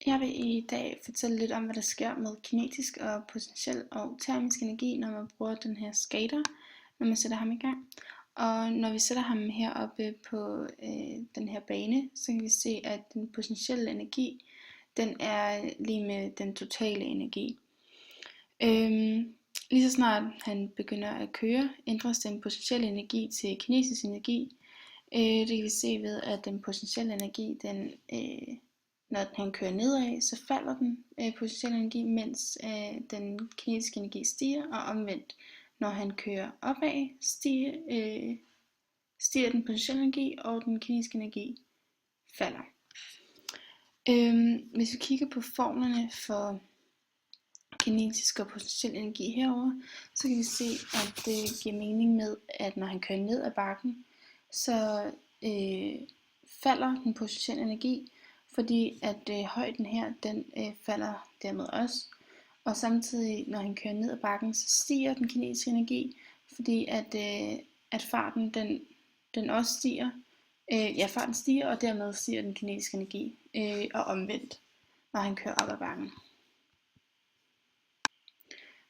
Jeg vil i dag fortælle lidt om, hvad der sker med kinetisk og potentiel og termisk energi, når man bruger den her skater, når man sætter ham i gang. Og når vi sætter ham heroppe på den her bane, så kan vi se, at den potentielle energi, den er lige med den totale energi. Lige så snart han begynder at køre, ændres den potentielle energi til kinetisk energi. Det kan vi se ved, at den potentielle energi, når han kører nedad, så falder den potentielle energi, mens den kinetiske energi stiger, og omvendt, når han kører opad, stiger den potentielle energi, og den kinetiske energi falder. Hvis vi kigger på formlerne for kinetisk og potentiel energi herover, så kan vi se, at det giver mening med, at når han kører ned ad bakken, så falder den potentielle energi, fordi at højden her, den falder dermed også. Og samtidig, når han kører ned ad bakken, så stiger den kinetiske energi, fordi at farten, den også stiger. Farten stiger, og dermed stiger den kinetiske energi, og omvendt, når han kører op ad bakken.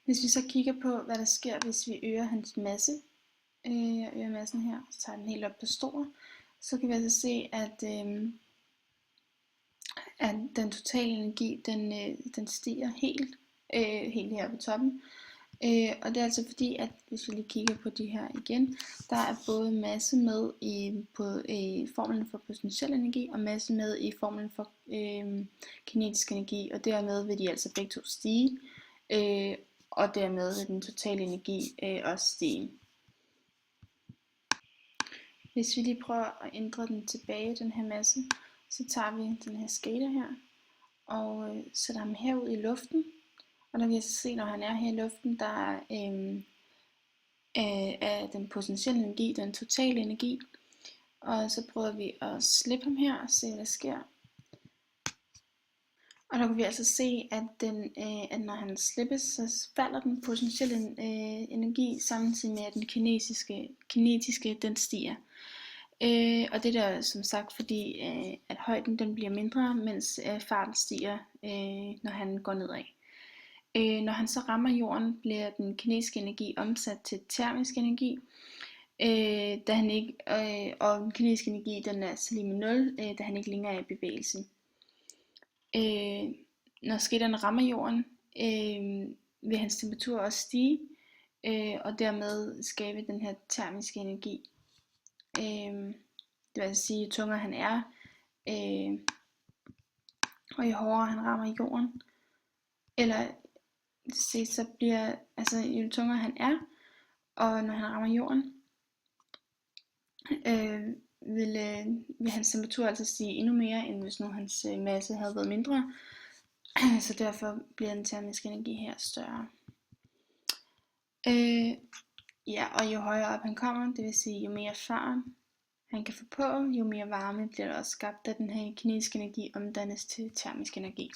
Hvis vi så kigger på, hvad der sker, hvis vi øger hans masse, jeg øger massen her, så tager den helt op på stor, så kan vi altså se, at den totale energi, den stiger helt her på toppen. Og det er altså fordi, at hvis vi lige kigger på de her igen, der er både masse med i formlen for potentiel energi, og masse med i formlen for kinetisk energi, og dermed vil de altså begge to stige, og dermed vil den totale energi også stige. Hvis vi lige prøver at ændre den tilbage, den her masse, så tager vi den her skater her, og sætter ham herud i luften. Og der kan vi altså se, når han er her i luften, der er den potentielle energi, den totale energi. Og så prøver vi at slippe ham her og se, hvad der sker. Og der kan vi altså se, at når han slippes, så falder den potentielle energi samtidig med, at den kinetiske den stiger. Og det er som sagt fordi, at højden den bliver mindre, mens farten stiger, når han går nedad. Når han så rammer jorden, bliver den kinetiske energi omsat til termisk energi, og den kinetiske energi den er så lige med 0, da han ikke længere er i bevægelse. Når skateren rammer jorden, vil hans temperatur også stige, og dermed skabe den her termiske energi. Det vil altså sige, jo tungere han er, og jo hårdere han rammer jorden, eller så bliver, altså jo tungere han er, og når han rammer jorden, vil hans temperatur altså stige endnu mere, end hvis nu hans masse havde været mindre. Så derfor bliver den termiske energi her større. Og jo højere op han kommer, det vil sige jo mere fart han kan få på, jo mere varme bliver der også skabt, da den her kinetiske energi omdannes til termisk energi.